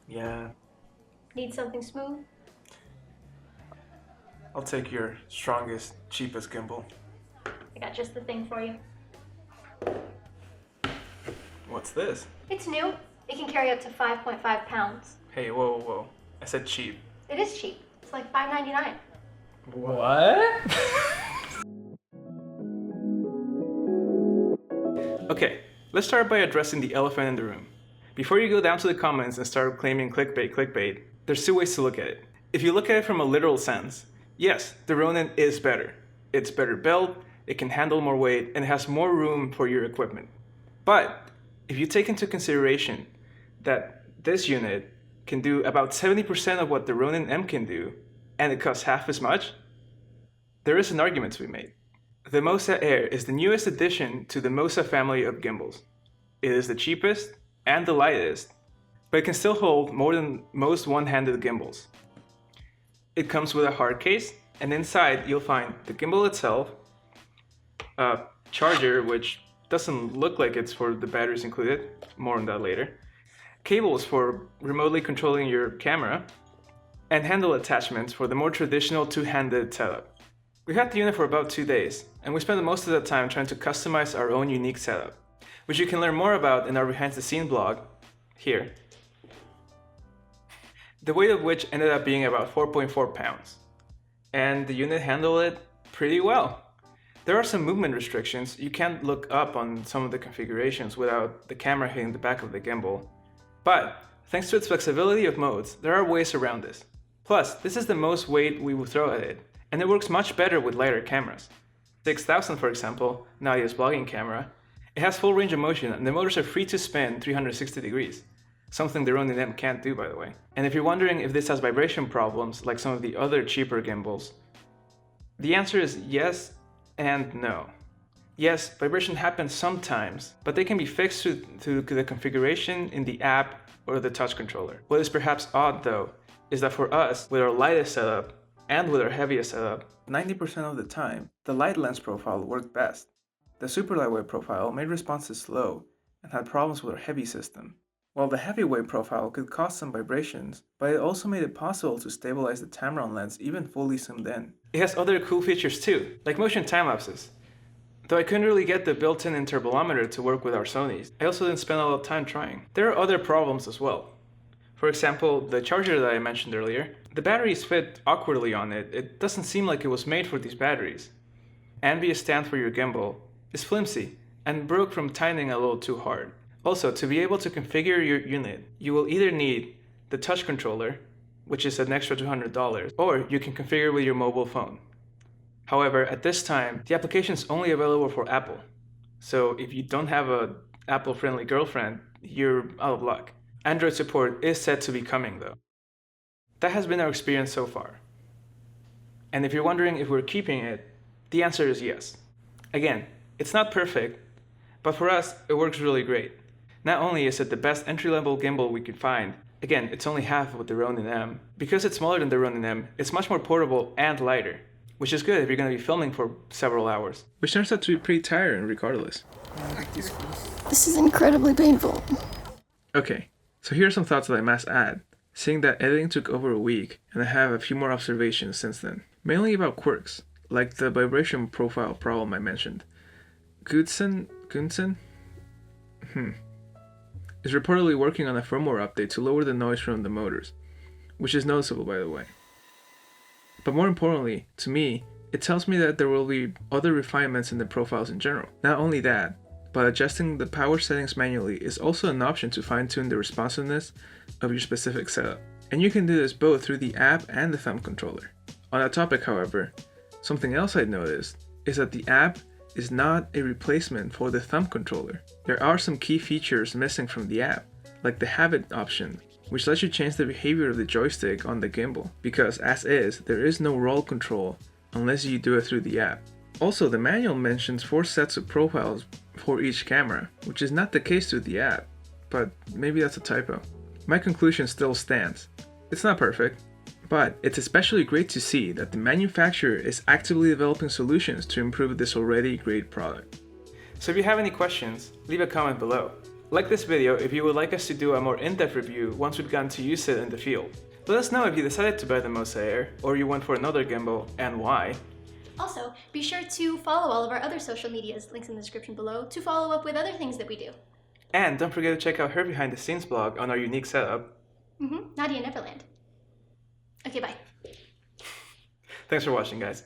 Yeah, Need something smooth? I'll take your strongest, cheapest gimbal. I got just the thing for you. What's this? It's new. It can carry up to 5.5 pounds. Hey, whoa, whoa, whoa. I said cheap. It is cheap. It's like $5.99. What? Okay, let's start by addressing the elephant in the room. Before you go down to the comments and start claiming clickbait, there's two ways to look at it. If you look at it from a literal sense, yes, the Ronin is better. It's better built, it can handle more weight, and it has more room for your equipment. But if you take into consideration that this unit can do about 70% of what the Ronin M can do, and it costs half as much, there is an argument to be made. The Moza Air is the newest addition to the Moza family of gimbals. It is the cheapest and the lightest, but it can still hold more than most one-handed gimbals. It comes with a hard case, and inside you'll find the gimbal itself, a charger which doesn't look like it's for the batteries included, more on that later, cables for remotely controlling your camera, and handle attachments for the more traditional two-handed setup. We had the unit for about 2 days, and we spent most of the time trying to customize our own unique setup, which you can learn more about in our behind the scenes blog, here. The weight of which ended up being about 4.4 pounds, and the unit handled it pretty well. There are some movement restrictions. You can't look up on some of the configurations without the camera hitting the back of the gimbal, but thanks to its flexibility of modes, there are ways around this. Plus, this is the most weight we would throw at it, and it works much better with lighter cameras. 6000, for example, Nadia's vlogging camera, it has full range of motion and the motors are free to spin 360 degrees, something the Ronin M can't do, by the way. And if you're wondering if this has vibration problems like some of the other cheaper gimbals, the answer is yes and no. Yes, vibration happens sometimes, but they can be fixed through the configuration in the app or the touch controller. What is perhaps odd though, is that for us, with our lightest setup, and with our heaviest setup, 90% of the time, the light lens profile worked best. The super lightweight profile made responses slow and had problems with our heavy system, while the heavyweight profile could cause some vibrations, but it also made it possible to stabilize the Tamron lens even fully zoomed in. It has other cool features too, like motion time-lapses. Though I couldn't really get the built-in interpolometer to work with our Sonys, I also didn't spend a lot of time trying. There are other problems as well. For example, the charger that I mentioned earlier, the batteries fit awkwardly on it. It doesn't seem like it was made for these batteries. And be a stand for your gimbal is flimsy and broke from tightening a little too hard. Also, to be able to configure your unit, you will either need the touch controller, which is an extra $200, or you can configure with your mobile phone. However, at this time, the application is only available for Apple. So if you don't have an Apple-friendly girlfriend, you're out of luck. Android support is said to be coming though. That has been our experience so far. And if you're wondering if we're keeping it, the answer is yes. Again, it's not perfect, but for us, it works really great. Not only is it the best entry-level gimbal we could find, again, it's only half of the Ronin M. Because it's smaller than the Ronin M, it's much more portable and lighter, which is good if you're going to be filming for several hours. Which turns out to be pretty tiring regardless. This is incredibly painful. Okay, so here are some thoughts that I must add, seeing that editing took over a week and I have a few more observations since then. Mainly about quirks, like the vibration profile problem I mentioned. Gudsen is reportedly working on a firmware update to lower the noise from the motors, which is noticeable by the way. But more importantly, to me, it tells me that there will be other refinements in the profiles in general. Not only that, but adjusting the power settings manually is also an option to fine-tune the responsiveness of your specific setup. And you can do this both through the app and the thumb controller. On that topic, however, something else I noticed is that the app is not a replacement for the thumb controller. There are some key features missing from the app, like the habit option, which lets you change the behavior of the joystick on the gimbal, because as is, there is no roll control unless you do it through the app. Also, the manual mentions 4 sets of profiles for each camera, which is not the case through the app, but maybe that's a typo. My conclusion still stands. It's not perfect, but it's especially great to see that the manufacturer is actively developing solutions to improve this already great product. So if you have any questions, leave a comment below. Like this video if you would like us to do a more in-depth review once we've gotten to use it in the field. Let us know if you decided to buy the Moza Air, or you went for another gimbal, and why. Also, be sure to follow all of our other social medias, links in the description below, to follow up with other things that we do. And don't forget to check out her behind the scenes blog on our unique setup. Nadia Neverland. Okay, bye. Thanks for watching, guys.